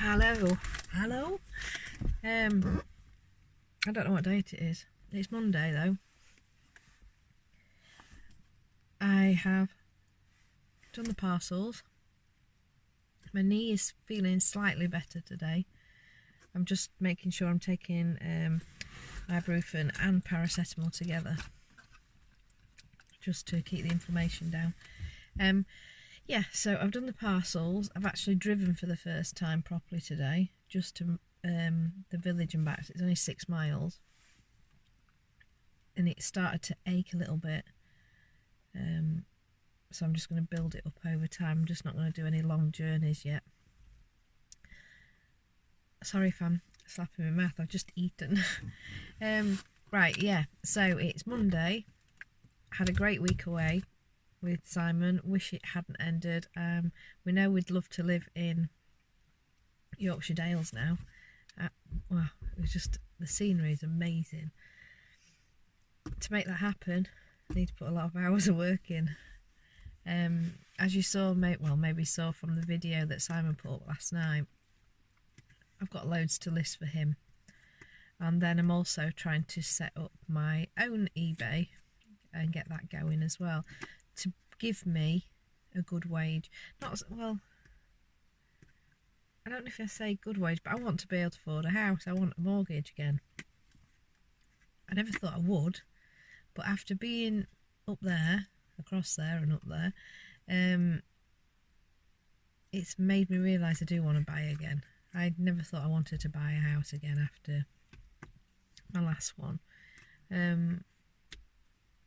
Hello. I don't know what date it is. It's Monday though. I have done the parcels. My knee is feeling slightly better today. I'm just making sure I'm taking ibuprofen and paracetamol together, just to keep the inflammation down. Yeah, so I've done the parcels. I've actually driven for the first time properly today, just to the village and back. It's only 6 miles, and it started to ache a little bit. So I'm just going to build it up over time. I'm just not going to do any long journeys yet. Sorry if I'm slapping my mouth, I've just eaten. Right, yeah, so it's Monday. Had a great week away with Simon. Wish it hadn't ended. We know we'd love to live in Yorkshire Dales now. Wow, it was just, the scenery is amazing. To make that happen, I need to put a lot of hours of work in. As you saw, maybe saw from the video that Simon put up last night, I've got loads to list for him. And then I'm also trying to set up my own eBay and get that going as well, to give me a good wage. Well, I don't know if I say good wage, but I want to be able to afford a house. I want a mortgage again. I never thought I would, but after being up there, across there and up there, it's made me realise I do want to buy again. I never thought I wanted to buy a house again after my last one,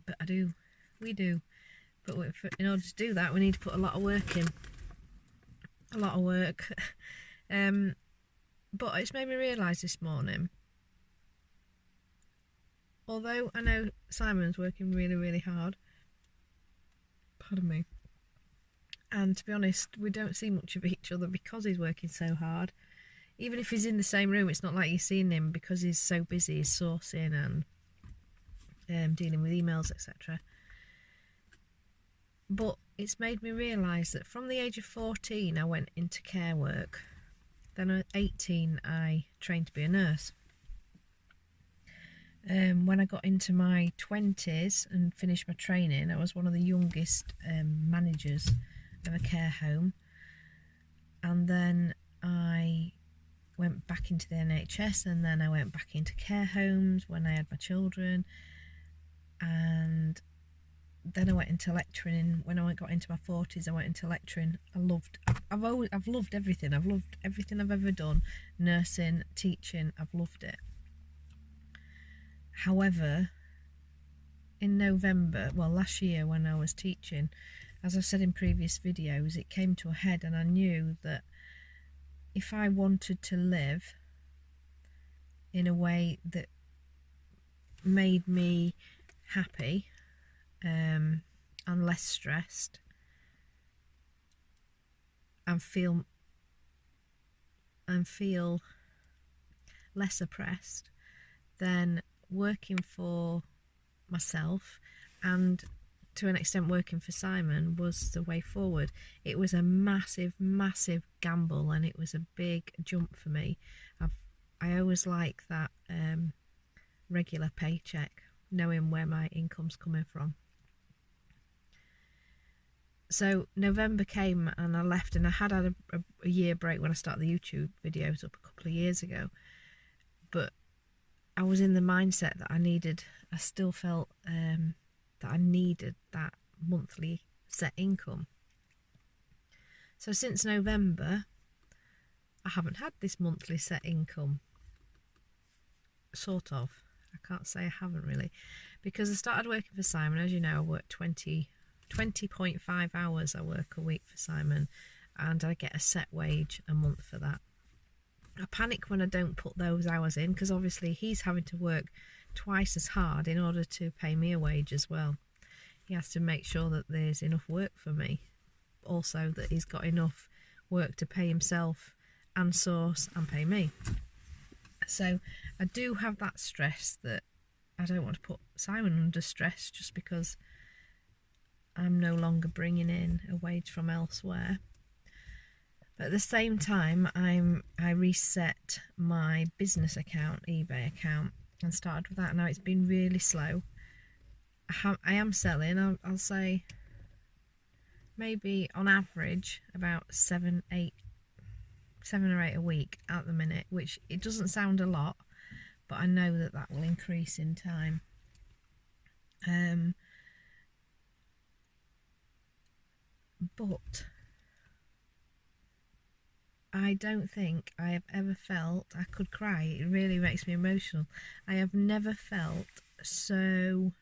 but I do. We do. But in order to do that, we need to put a lot of work in. A lot of work. But it's made me realise this morning, although I know Simon's working really, really hard, pardon me, and to be honest, we don't see much of each other because he's working so hard. Even if he's in the same room, it's not like you're seeing him because he's so busy, he's sourcing and dealing with emails, etc. But it's made me realise that from the age of 14 I went into care work. Then at 18 I trained to be a nurse. When I got into my 20s and finished my training, I was one of the youngest managers of a care home. And then I went back into the NHS, and then I went back into care homes when I had my children. And then I went into lecturing. When I got into my 40s, I went into lecturing. I've loved everything. I've loved everything I've ever done. Nursing, teaching, I've loved it. However, in November, last year when I was teaching, as I've said in previous videos, it came to a head, and I knew that if I wanted to live in a way that made me happy and less stressed and feel less oppressed, then working for myself and to an extent working for Simon was the way forward. It was a massive gamble, and it was a big jump for me. I always like that regular paycheck, knowing where my income's coming from. So November came and I left, and I had a year break when I started the YouTube videos up a couple of years ago, but I was in the mindset that I still felt that I needed that monthly set income. So since November, I haven't had this monthly set income. Sort of. I can't say I haven't really, because I started working for Simon. As you know, I work 20.5 hours I work a week for Simon, and I get a set wage a month for that. I panic when I don't put those hours in, because obviously he's having to work twice as hard in order to pay me a wage as well. He has to make sure that there's enough work for me, also that he's got enough work to pay himself and source and pay me. So I do have that stress, that I don't want to put Simon under stress just because I'm no longer bringing in a wage from elsewhere. But But at the same time, I reset my business account, eBay account, and started with that. Now it's been really slow. I am selling, I'll say, maybe on average about 7 or 8 a week at the minute, which it doesn't sound a lot, but I know that that will increase in time. But I don't think I have ever felt, I could cry, it really makes me emotional. I have never felt so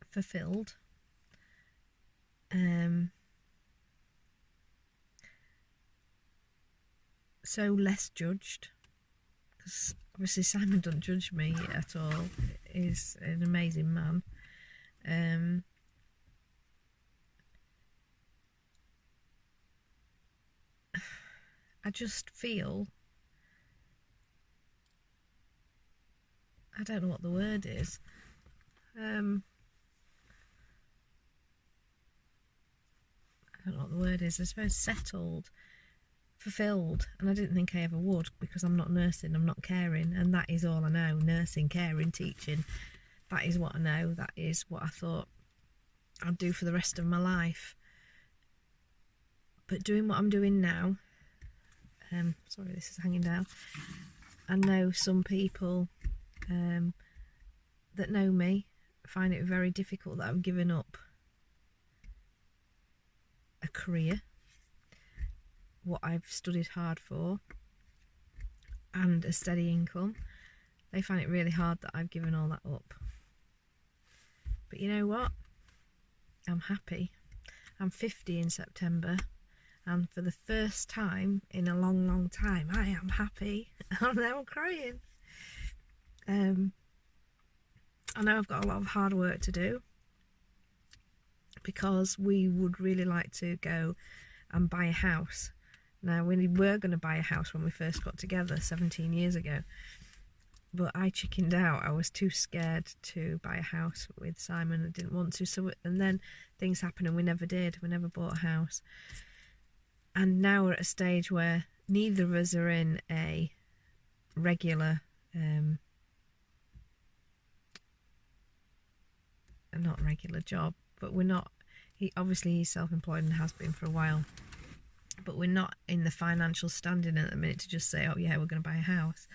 fulfilled, so less judged, because obviously Simon doesn't judge me at all. He's an amazing man. I just feel, I don't know what the word is. I don't know what the word is. I suppose settled, fulfilled, and I didn't think I ever would, because I'm not nursing, I'm not caring, and that is all I know. Nursing, caring, teaching, that is what I know. That is what I thought I'd do for the rest of my life. But doing what I'm doing now, sorry, this is hanging down. I know some people that know me find it very difficult that I've given up a career, what I've studied hard for, and a steady income. They find it really hard that I've given all that up. But you know what? I'm happy. I'm 50 in September, and for the first time in a long, long time, I am happy. I'm now crying. I know I've got a lot of hard work to do, because we would really like to go and buy a house. Now, we were going to buy a house when we first got together 17 years ago, but I chickened out. I was too scared to buy a house with Simon. I didn't want to. And then things happened and we never did. We never bought a house. And now we're at a stage where neither of us are in a regular, not regular job, but we're not, he's self-employed and has been for a while, but we're not in the financial standing at the minute to just say, oh yeah, we're going to buy a house.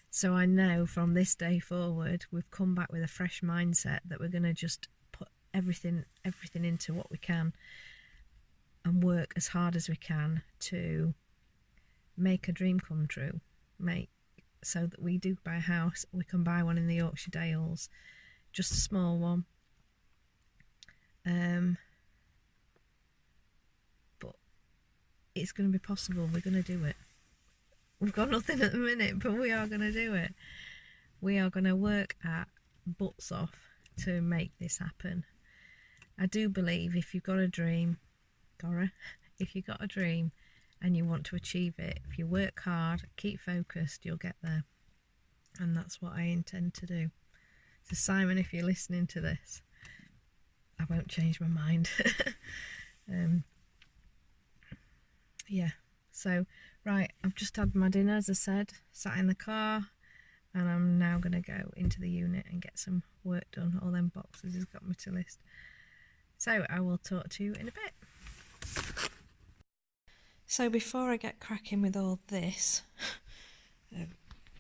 So I know from this day forward, we've come back with a fresh mindset that we're going to just put everything into what we can and work as hard as we can to make a dream come true, so that we do buy a house. We can buy one in the Yorkshire Dales, just a small one. But it's going to be possible. We're going to do it. We've got nothing at the minute, but we are going to do it. We are going to work our butts off to make this happen. I do believe if you've got a dream, if you've got a dream and you want to achieve it, if you work hard, keep focused, you'll get there. And that's what I intend to do. So Simon, if you're listening to this, I won't change my mind. Yeah, so right, I've just had my dinner, as I said, sat in the car, and I'm now going to go into the unit and get some work done. All them boxes has got me to list. So I will talk to you in a bit. So before I get cracking with all this,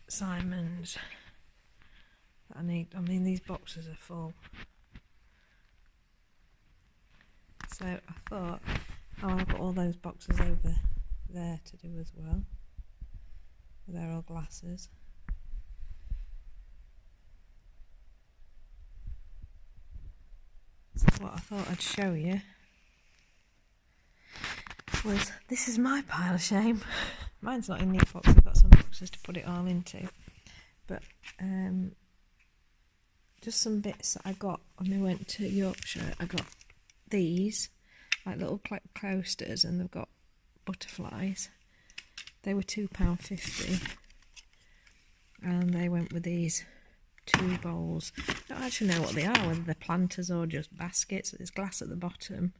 Simon's, these boxes are full. So I thought, I've got all those boxes over there to do as well. They're all glasses. So what I thought I'd show you was, this is my pile of shame. Mine's not in neat box, I've got some boxes to put it all into. But just some bits that I got when we went to Yorkshire. I got these, like little coasters, and they've got butterflies. They were £2.50, and they went with these 2 bowls. I don't actually know what they are, whether they're planters or just baskets. There's glass at the bottom.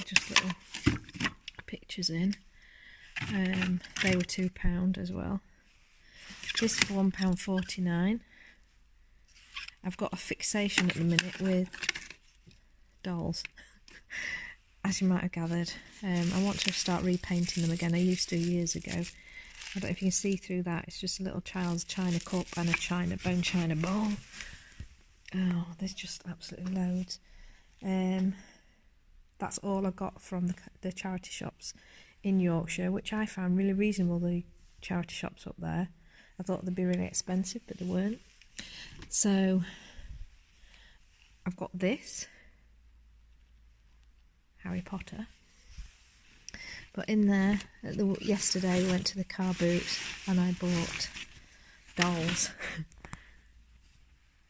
Just little pictures in. They were £2 as well. This for £1.49. I've got a fixation at the minute with dolls, as you might have gathered. I want to start repainting them again. I used to years ago. I don't know if you can see through that. It's just a little child's china cup and a bone china bowl. Oh, there's just absolutely loads. That's all I got from the charity shops in Yorkshire, which I found really reasonable, the charity shops up there. I thought they'd be really expensive, but they weren't. So I've got this Harry Potter, but in there yesterday we went to the car boot and I bought dolls.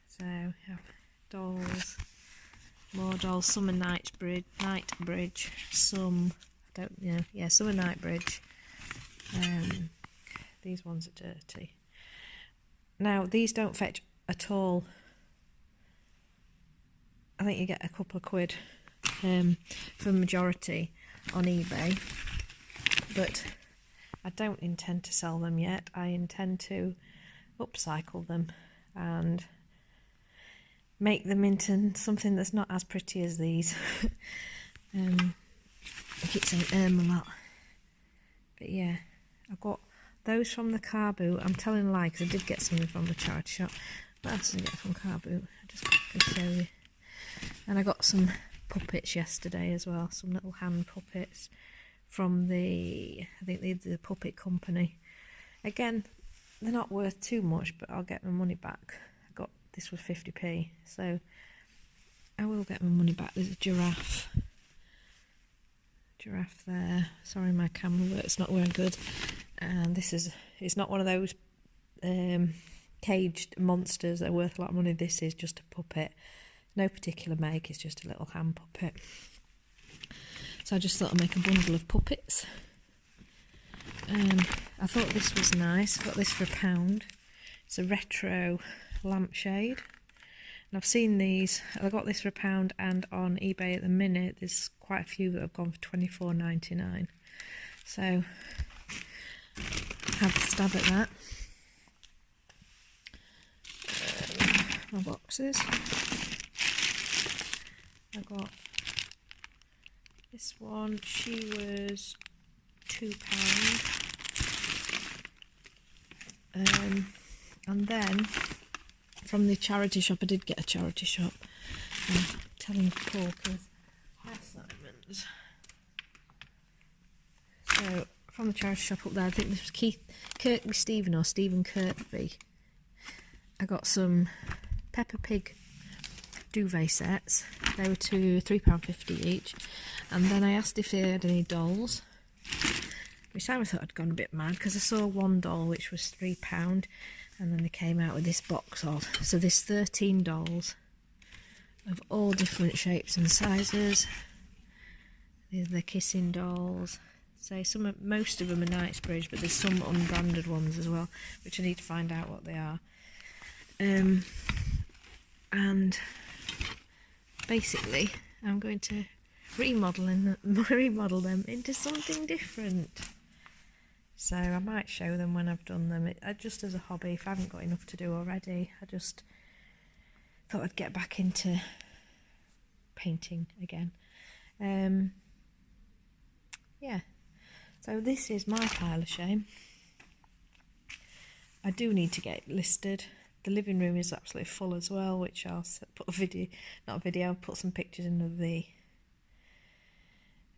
So yeah, dolls, more dolls, some are Knightsbridge, some I don't know, yeah, some are Knightsbridge. These ones are dirty. Now these don't fetch at all. I think you get a couple of quid for majority on eBay, but I don't intend to sell them yet. I intend to upcycle them and make them into something that's not as pretty as these. I keep saying a lot, but yeah, I've got those from the car boot. I'm telling a lie because I did get something from the charity shop. What else did I get from car boot? I just can show you. And I got some puppets yesterday as well, some little hand puppets from I think the puppet company. Again, they're not worth too much, but I'll get my money back. I got this was 50p, so I will get my money back. There's a giraffe there. Sorry, my camera work's not very good. And it's not one of those caged monsters that are worth a lot of money. This is just a puppet. No particular make, it's just a little hand puppet. So I just thought I'd make a bundle of puppets. I thought this was nice. I got this for £1. It's a retro lampshade. And I've seen these. I got this for £1, and on eBay at the minute there's quite a few that have gone for £24.99. So have a stab at that. My boxes. I got this one. She was £2. And then from the charity shop, I did get a charity shop. I'm telling Paul because assignments. So from the charity shop up there, I think this was Kirkby Stephen or Stephen Kirkby. I got some Peppa Pig duvet sets. They were £3.50 each. And then I asked if they had any dolls, which I thought I'd gone a bit mad because I saw one doll which was £3, and then they came out with this box of. So there's 13 dolls of all different shapes and sizes. These are the kissing dolls. So most of them are Knightsbridge, but there's some unbranded ones as well, which I need to find out what they are. And basically I'm going to remodel them into something different. So I might show them when I've done them, just as a hobby. If I haven't got enough to do already, I just thought I'd get back into painting again. Yeah, so this is my pile of shame. I do need to get it listed. The living room is absolutely full as well, which I'll put I'll put some pictures in of the,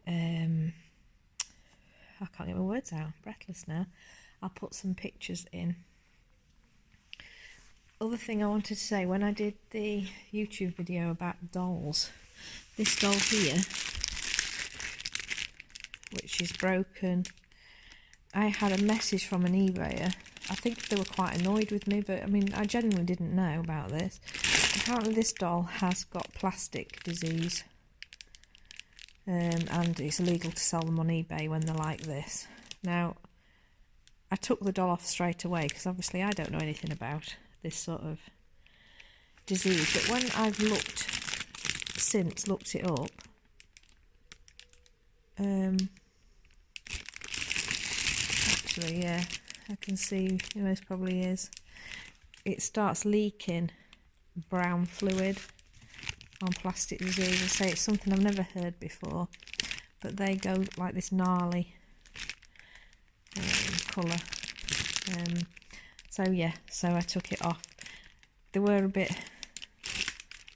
I can't get my words out, I'm breathless now. I'll put some pictures in. Other thing I wanted to say, when I did the YouTube video about dolls, this doll here, which is broken, I had a message from an eBayer. I think they were quite annoyed with me, but I mean, I genuinely didn't know about this. Apparently this doll has got plastic disease, and it's illegal to sell them on eBay when they're like this. Now, I took the doll off straight away because obviously I don't know anything about this sort of disease, but when I've looked it up, actually, yeah. I can see it most probably is. It starts leaking brown fluid on plastic reserves. I say it's something I've never heard before, but they go like this gnarly colour. So yeah, so I took it off. They were a bit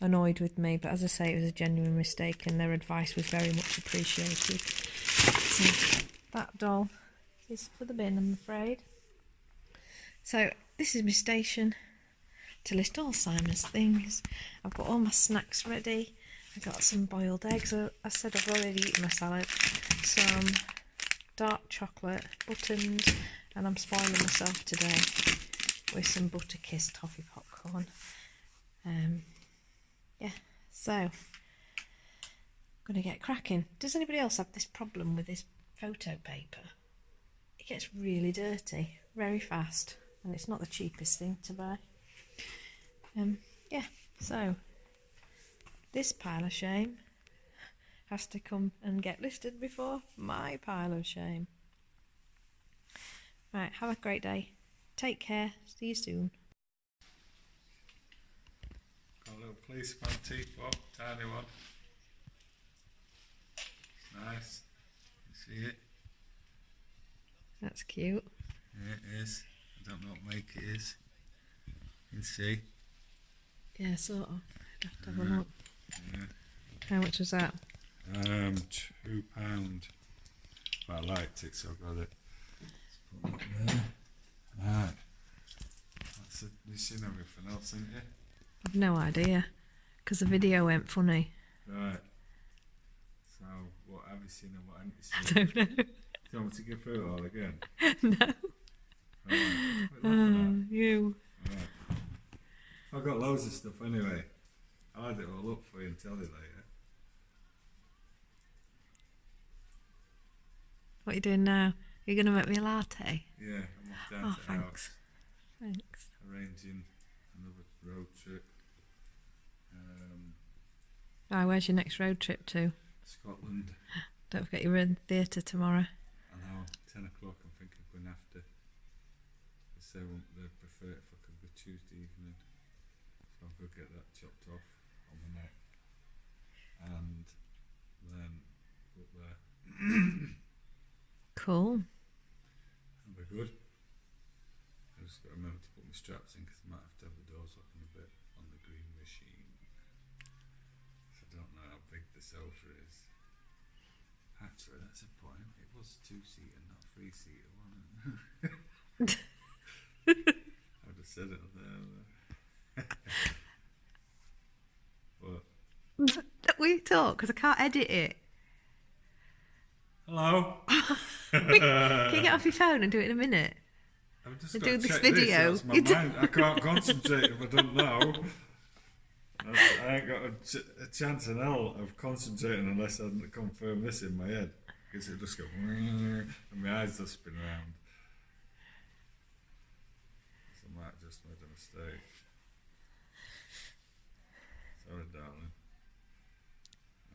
annoyed with me, but as I say, it was a genuine mistake and their advice was very much appreciated. So that doll is for the bin, I'm afraid. So this is my station to list all Simon's things. I've got all my snacks ready. I got some boiled eggs. I said I've already eaten my salad. Some dark chocolate, buttons, and I'm spoiling myself today with some butter kiss toffee popcorn. Yeah, so I'm gonna get cracking. Does anybody else have this problem with this photo paper? It gets really dirty very fast, and it's not the cheapest thing to buy. Yeah, so this pile of shame has to come and get listed before my pile of shame. Right, have a great day. Take care. See you soon. Got a little policeman teapot, tiny one. Nice. You see it? That's cute. Yeah, it is. I don't know what make it is. You can see. Yeah, sort of. I'd have to have a look. Yeah. How much was that? £2. But I liked it, so I got it. Put that there. Right. You've seen everything else, haven't you? I've no idea, because the video went funny. Right. So, what have you seen and what haven't you I seen? don't know. Do you want me to go through it all again? No. Right. What are you laughing at? You. Right. I've got loads of stuff anyway. I'll add it all up for you and tell you later. What are you doing now? You're going to make me a latte? Yeah, I'm off down Oh, to thanks. house. Thanks. Arranging another road trip. Right, where's your next road trip to? Scotland. Don't forget you're in theatre tomorrow. I know, 10 o'clock I'm thinking of going after. They prefer it if I could go Tuesday evening. So I'll go get that chopped off on the neck. And then go up there. Cool. That'll be good. I just got to remember to put my straps in because I might have to have the doors open a bit on the green machine. So I don't know how big the sofa is. Actually, that's a point. It was 2-seater, not 3-seater, wasn't it? I would have said it there. What? Will you talk? Because I can't edit it. Hello? Can you get off your phone and do it in a minute? I've just And got do to this check video. This, that's my mind. I can't concentrate if I don't know. I ain't got a chance in hell of concentrating unless I confirm this in my head. Because it'll just go and my eyes will spin around. So I might just made a mistake. Sorry, darling.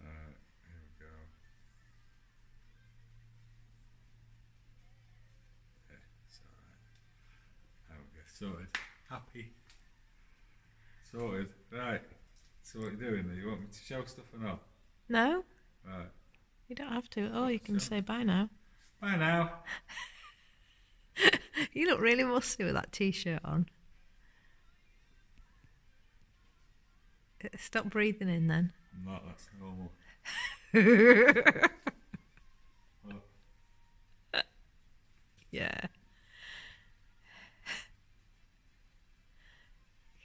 Here we go. Yeah, it's alright. There we go. Sorted. Happy. Sorted. Right. So what are you doing there? You want me to show stuff or not? No, Right. you don't have to. Oh, you can say bye now. Bye now. You look really musty with that t-shirt on. Stop breathing in then. No, that's normal. Well, Yeah.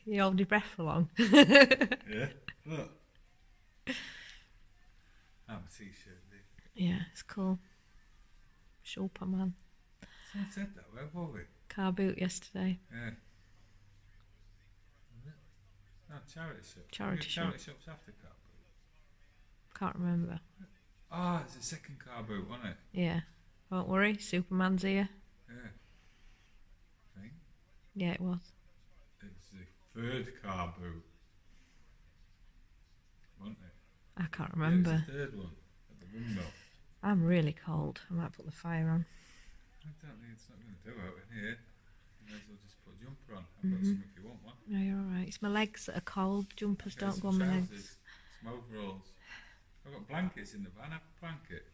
Can you hold your breath for long? yeah. Look. I'm a t-shirt, dude. Yeah, it's cool. Superman. Someone said that. Where were we? Car boot yesterday. Yeah. No, charity shop. Charity shop. Charity shops after car boot. Can't remember. Oh, it's the second car boot, wasn't it? Yeah. Don't worry, Superman's here. Yeah. I think. Yeah, it was. It's the third car boot. Wasn't it? I can't Yeah, remember. it was the third one at the windmill. I'm really cold. I might put the fire on. don't think it's not going to do out in here. You may as well just put a jumper on. I've got some if you want one. No, you're alright. It's my legs that are cold. Jumpers Okay, don't go some on my trousers, legs. some overalls. I've got blankets in the van. Have a blanket.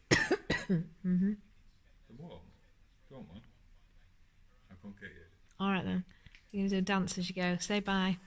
They're warm. Do you want one? I'll come get you. Alright then. You're going to do a dance as you go. Say bye.